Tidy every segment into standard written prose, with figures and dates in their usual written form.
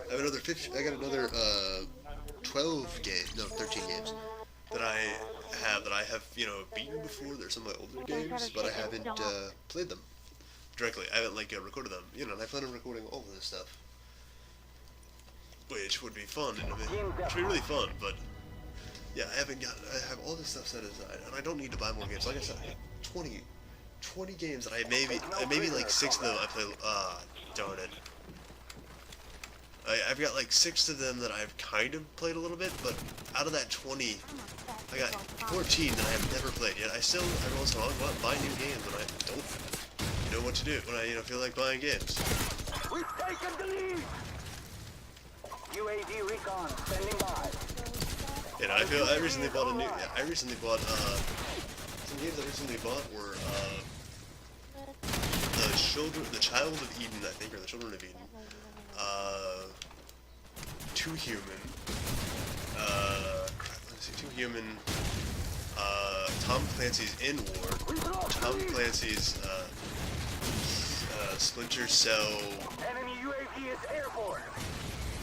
I have another 15, I got another 12 games, no, 13 games that I have, you know, beaten before. There's some of my older games, but I haven't played them directly. I haven't like recorded them, you know, and I plan on recording all of this stuff, which would be fun, and it should be really fun. But yeah, I have all this stuff set aside, and I don't need to buy more games. Like I said, I have 20 games that maybe like 6 of them I play. Darn it. I've got like 6 of them that I've kind of played a little bit, but out of that 20, I got 14 that I have never played yet. I still, every once in a while, go out and buy new games when I don't know what to do, when I, you know, feel like buying games. We've taken the lead! UAV recon standing by. And I recently bought some games I recently bought were, the Child of Eden, I think, or the Children of Eden. Too Human. Let's see, Too Human. Tom Clancy's In War. Tom Clancy's, Splinter Cell. Enemy UAV is airborne.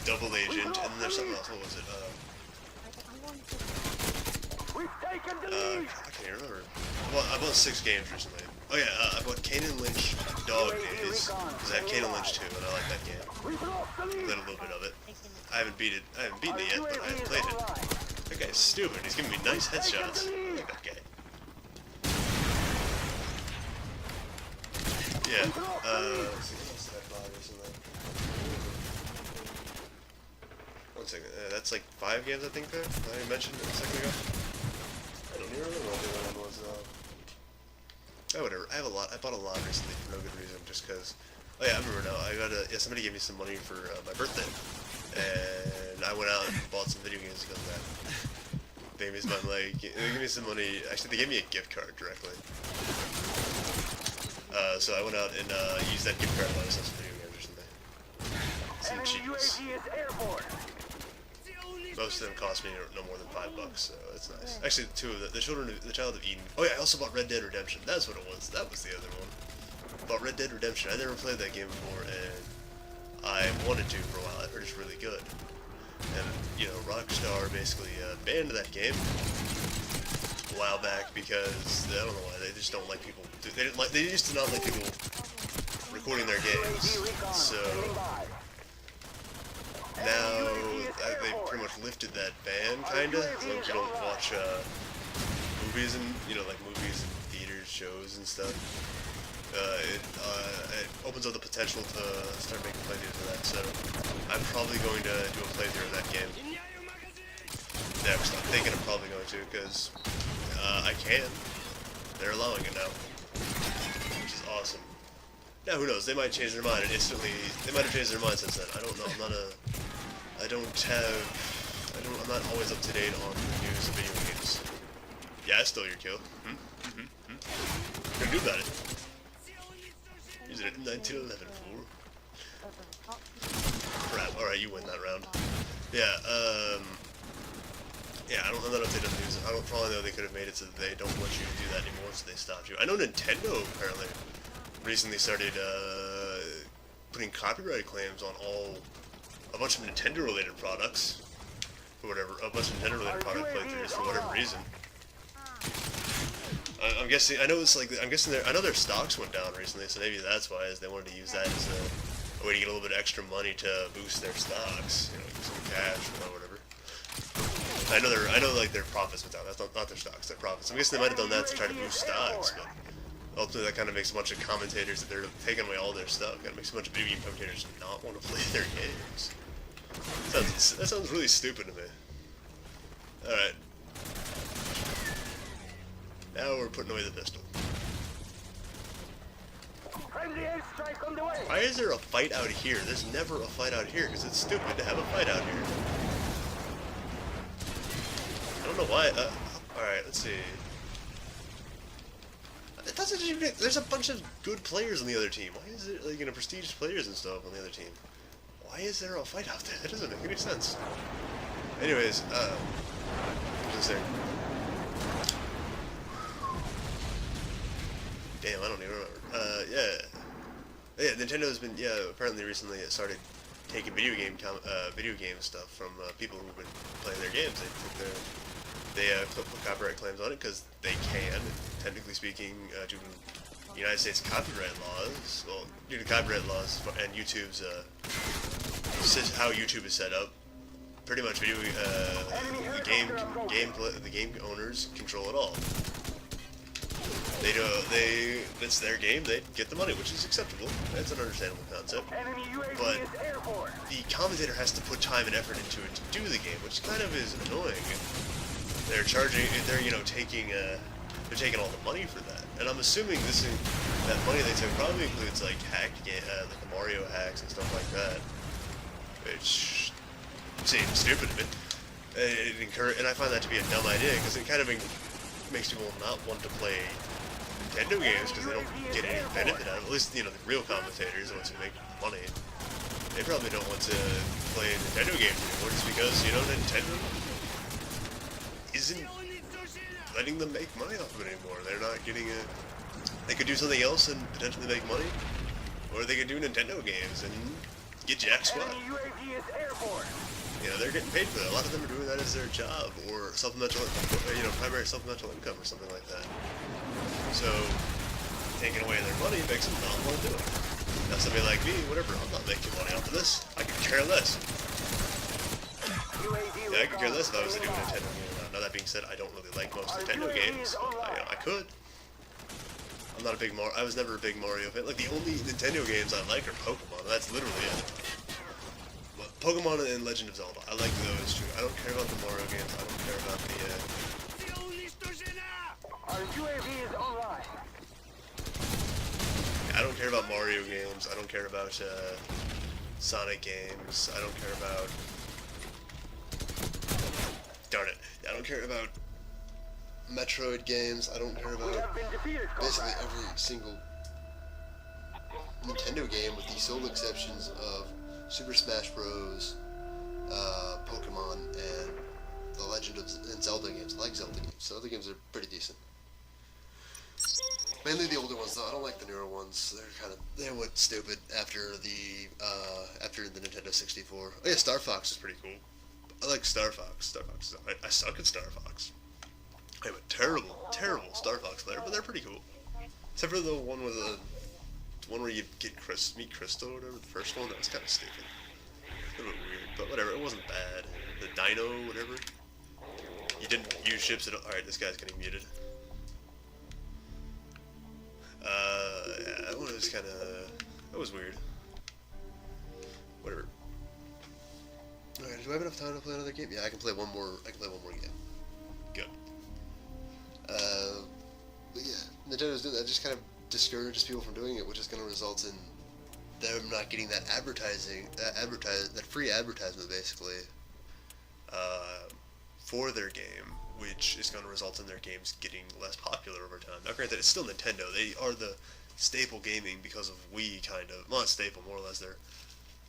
Double Agent, and then there's something else. What was it? We've taken the lead. I can't remember. Well, I bought 6 games recently. Oh yeah, I bought Kane and Lynch Dog Days, because I have Kane and Lynch 2, and I like that game. We've lost the lead. Played a little bit of it. I haven't beaten it yet, but I have played it. That guy's stupid. He's giving me nice headshots. Look at that guy. Yeah. Let's see, what else did I buy recently? One second. That's like 5 games, I think, there. I mentioned it a second ago. I don't even remember what the other one was. Oh, whatever. I have a lot. I bought a lot recently for no good reason, just because. Oh yeah, I remember now. Somebody gave me some money for my birthday, and I went out and bought some video games because of that. They gave me some money. Actually, they gave me a gift card directly. So I went out and used that gift card to buy myself some video games or something. Some cheapness. UAV is airborne. Most of them cost me no more than $5, so it's nice. Actually, 2 of the Child of Eden. Oh yeah, I also bought Red Dead Redemption. That's what it was. That was the other one. Bought Red Dead Redemption. I never played that game before, and I wanted to for a while. I heard it's really good. And you know, Rockstar basically banned that game a while back because I don't know why. They just don't like people. They used to not like people recording their games. So now they pretty much lifted that ban, kinda. So you don't watch movies and movies and theaters, shows and stuff. It opens up the potential to start making playthroughs of that. So I'm probably going to do a playthrough of that game next. I'm thinking I'm probably going to because I can. They're allowing it now, which is awesome. Now who knows? They might change their mind and instantly. They might have changed their mind since then. I don't know. I'm not always up to date on the news of video games. Yeah, I stole your kill. What are you gonna do about it? Use it at 1911 fool. Crap. Alright, you win that round. Yeah, yeah, I'm not updated on the news. I don't probably know they could have made it so that they don't want you to do that anymore, so they stopped you. I know Nintendo apparently recently started putting copyright claims on a bunch of Nintendo-related products, or whatever, a bunch of Nintendo-related product playthroughs for whatever reason. I'm guessing. I know their stocks went down recently, so maybe that's why, is they wanted to use that as a way to get a little bit of extra money to boost their stocks, you know, some cash or whatever. I know, like their profits went down. That's not their stocks, their profits. I'm guessing they might have done that to try to boost stocks, but ultimately that kind of makes a bunch of commentators that they're taking away all their stuff. Kind of makes a bunch of video game commentators not want to play their games. That sounds really stupid to me. All right. Now we're putting away the pistol. Why is there a fight out here? There's never a fight out here, because it's stupid to have a fight out here. I don't know why. Alright, let's see. There's a bunch of good players on the other team. Why is there, like, prestigious players and stuff on the other team? Why is there a fight out there? That doesn't make any sense. Anyways, just saying. Damn, I don't even remember. Yeah, Nintendo's been, apparently recently it started taking video game stuff from people who've been playing their games. They put copyright claims on it because they can, technically speaking, due to United States copyright laws. Well, due to copyright laws and YouTube's how YouTube is set up. Pretty much, the game owners control it all. It's their game. They get the money, which is acceptable. That's an understandable concept. But the commentator has to put time and effort into it to do the game, which kind of is annoying. They're taking all the money for that, and I'm assuming that money they took probably includes like like the Mario hacks and stuff like that, which seems stupid to me. And I find that to be a dumb idea because it kind of makes people not want to play Nintendo games because they don't get any benefit out of it. At least, the real commentators, the ones who make money, they probably don't want to play Nintendo games anymore just because, Nintendo isn't letting them make money off of it anymore. They're not getting it. They could do something else and potentially make money, or they could do Nintendo games and get jack squat. They're getting paid for that. A lot of them are doing that as their job or primary supplemental income or something like that. So, taking away their money makes them not want to do it. Now, somebody like me, whatever, I'm not making money off of this. I could care less. Yeah, I could care less if I was to do a Nintendo game. Now, that being said, I don't really like most Nintendo games, but I could. I was never a big Mario fan. Like, the only Nintendo games I like are Pokemon. That's literally it. Pokemon and Legend of Zelda. I like those two. I don't care about the Mario games. I don't care about the, Our UAV is online. I don't care about Mario games. I don't care about, Sonic games. I don't care about... Darn it. I don't care about Metroid games. I don't care about basically every single Nintendo game with the sole exceptions of Super Smash Bros, Pokemon, and the Legend of Zelda games. I like Zelda games. Zelda games are pretty decent. Mainly the older ones, though. I don't like the newer ones. They went stupid after the Nintendo 64. Oh yeah, Star Fox is pretty cool. I like Star Fox. I suck at Star Fox. I'm a terrible Star Fox player, but they're pretty cool. Except for the one where you meet Crystal or whatever, the first one. That was kind of stupid. A little bit weird, but whatever. It wasn't bad. The Dino, whatever. You didn't use ships at all. Alright, this guy's getting muted. Yeah, that one was kind of... That was weird. Whatever. Alright, do I have enough time to play another game? Yeah, I can play one more game. Good. But yeah, Nintendo's doing that. Just kind of discourages people from doing it, which is going to result in them not getting that that free advertisement, basically, for their game, which is going to result in their games getting less popular over time. Now, granted, it's still Nintendo. They are the staple gaming because of Wii, kind of. Well, not staple, more or less. They're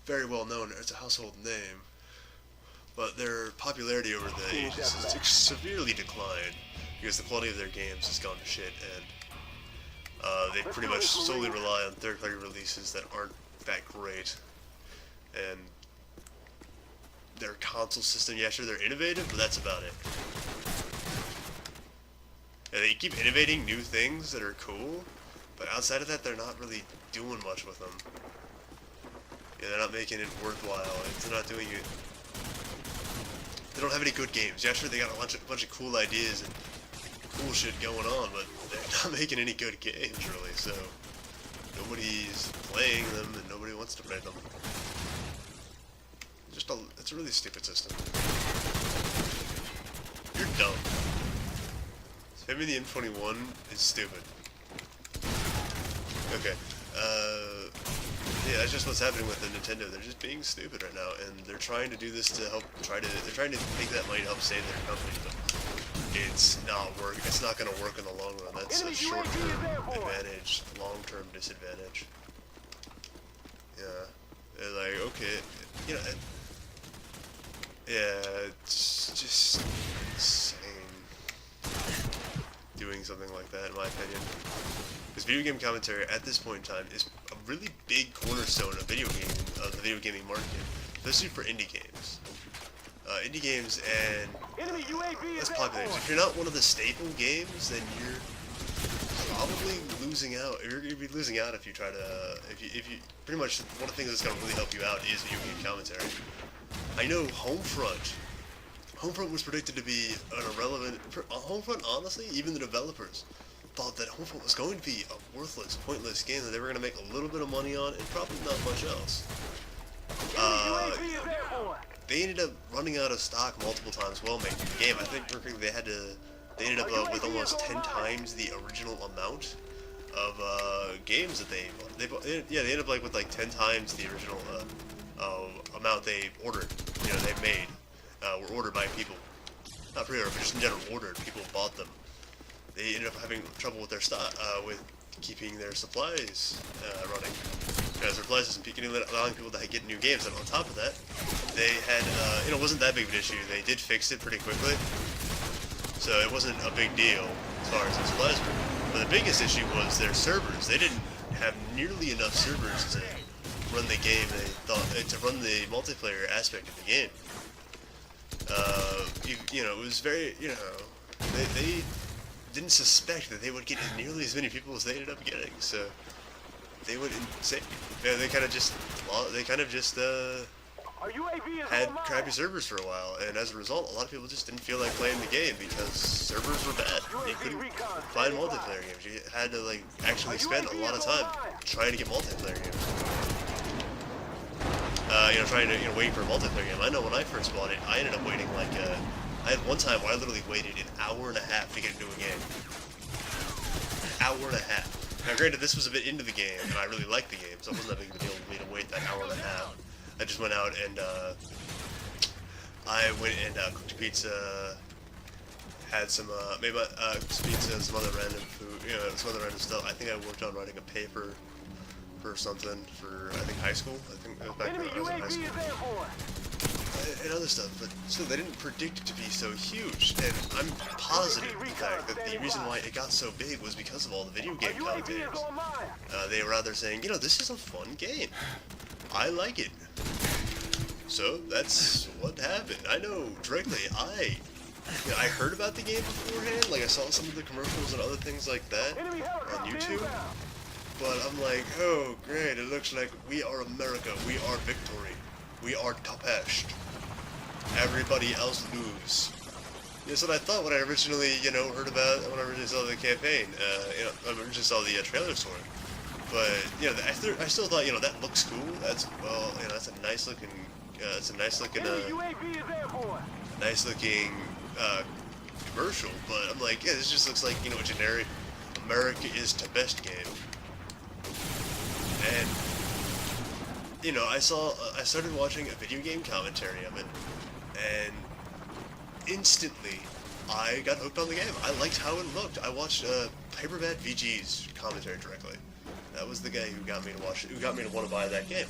very well known. It's a household name. But their popularity over the ages has severely declined because the quality of their games has gone to shit, and they pretty much solely rely on third-party releases that aren't that great. And their console system, yeah, sure, they're innovative, but that's about it. And they keep innovating new things that are cool, but outside of that, they're not really doing much with them. Yeah, they're not making it worthwhile. They're not doing it. They don't have any good games. Yeah, sure, they got a bunch of cool ideas and cool shit going on, but they're not making any good games, really, so nobody's playing them and nobody wants to play them. It's a really stupid system. You're dumb. Spamming the Ep.21 is stupid. Okay, yeah, that's just what's happening with the Nintendo. They're just being stupid right now, and they're trying to do this to help, they're trying to take that money to help save their company, but it's not going to work in the long run. That's a short-term advantage, long-term disadvantage. Yeah, they're like, okay, yeah, it's just insane doing something like that, in my opinion. Because video game commentary, at this point in time, is really big cornerstone of the video gaming market, especially for indie games. Indie games and that's popular. If you're not one of the staple games, then you're probably losing out. You're gonna be losing out if you try to. If you pretty much one of the things that's gonna really help you out is video game commentary. I know Homefront was predicted to be an irrelevant. Homefront, honestly, even the developers thought that Homefront was going to be a worthless, pointless game that they were going to make a little bit of money on and probably not much else. They ended up running out of stock multiple times while making the game. I think they ended up with almost 10 times the original amount of games that they ended up with like 10 times the original amount they ordered. You know, they made. Were ordered by people, not pre-order, but just in general ordered. People bought them. They ended up having trouble with their stock, with keeping their supplies running, because their supplies isn't allowing people to get new games. And on top of that, they had, it wasn't that big of an issue. They did fix it pretty quickly, so it wasn't a big deal as far as the supplies were. But the biggest issue was their servers. They didn't have nearly enough servers to run the game. They thought to run the multiplayer aspect of the game. It was very, they didn't suspect that they would get nearly as many people as they ended up getting, so they went insane. Yeah, they kind of just had crappy servers for a while, and as a result, a lot of people just didn't feel like playing the game because servers were bad. You couldn't find multiplayer games. You had to actually spend a lot of time trying to get multiplayer games. Waiting for a multiplayer game. I know when I first bought it, I ended up waiting I had one time where I literally waited an hour and a half to get into a game. Hour and a half. Now granted, this was a bit into the game, and I really liked the game, so it wasn't that big of a deal for me to wait that hour and a half. I just went out and, cooked pizza, had some, pizza and some other random food, some other random stuff. I think I worked on writing a paper for something for, I think, high school. I think it was back when I was in high school. And other stuff, but still, they didn't predict it to be so huge, and I'm positive in fact that the reason why it got so big was because of all the video game commentators. They were out there saying, this is a fun game. I like it. So, that's what happened. I know directly, I heard about the game beforehand, I saw some of the commercials and other things like that on YouTube, but I'm like, oh great, it looks like we are America, we are victory. We are top-hashed. Everybody else lose. That's what I thought when I originally, heard about when I originally saw the campaign. I originally saw the trailers for it. But I still thought, that looks cool. That's that's a nice looking, commercial. But I'm like, yeah, this just looks like a generic America is the best game. And I started watching a video game commentary of it, and instantly, I got hooked on the game. I liked how it looked. I watched Hyperbad VG's commentary directly. That was the guy who got me to watch it, who got me to want to buy that game.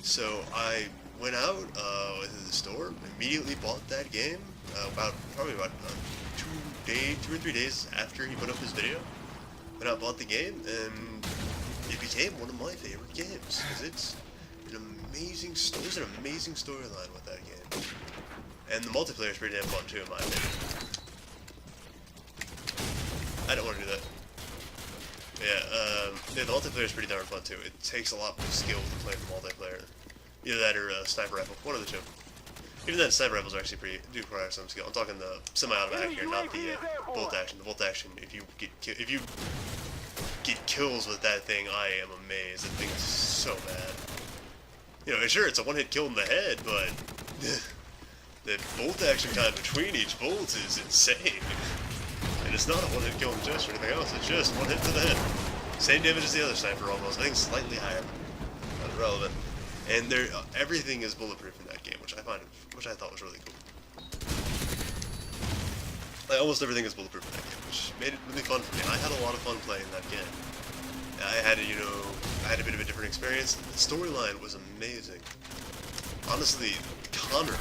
So I went out to the store, immediately bought that game. Probably about 2 or 3 days after he put up his video. Went out, bought the game, and it became one of my favorite games because it's there's an amazing storyline with that game. And the multiplayer is pretty damn fun too, in my opinion. I don't want to do that. Yeah, the multiplayer is pretty darn fun too. It takes a lot more skill to play the multiplayer. Either that or sniper rifle, one of the two. Even then, sniper rifles are actually do require some skill. I'm talking the semi-automatic here, not the bolt action. The bolt action, if you get kills with that thing, I am amazed. That thing is so bad. Sure, it's a one-hit kill in the head, but the bolt action time between each bolt is insane. And it's not a one-hit kill in the chest or anything else, it's just one hit to the head. Same damage as the other sniper almost, I think slightly higher. Not relevant. And everything is bulletproof in that game, which I thought was really cool. Almost everything is bulletproof in that game, which made it really fun for me. I had a lot of fun playing that game. I had a bit of a different experience. The storyline was amazing. Honestly, Connor,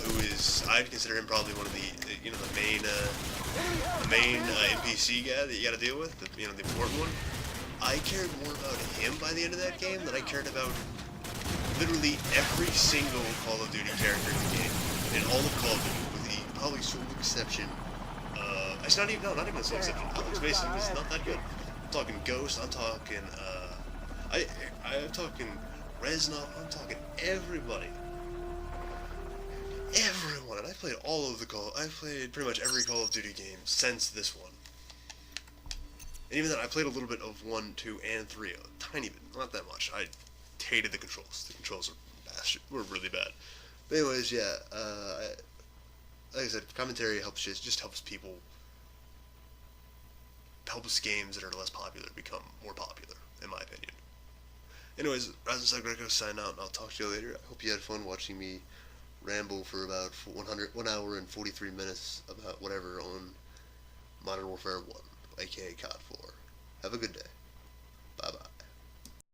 who is, I'd consider him probably one of the main NPC guy that you gotta deal with, the important one. I cared more about him by the end of that game than I cared about literally every single Call of Duty character in the game. In all of Call of Duty, with the probably sole exception, it's not even a sole exception. Alex Mason was not that good. I'm talking Ghost, I'm talking, I'm talking Reznov, I'm talking everybody. Everyone, and I played I played pretty much every Call of Duty game since this one. And even then, I played a little bit of 1, 2, and 3, a tiny bit, not that much. I hated the controls. The controls were really bad. But anyways, yeah, like I said, commentary just helps people, helps games that are less popular become more popular, in my opinion. Anyways, Rasmus L Greco signing out, and I'll talk to you later. I hope you had fun watching me ramble for about 1 hour and 43 minutes about whatever on Modern Warfare 1, aka Cod4. Have a good day.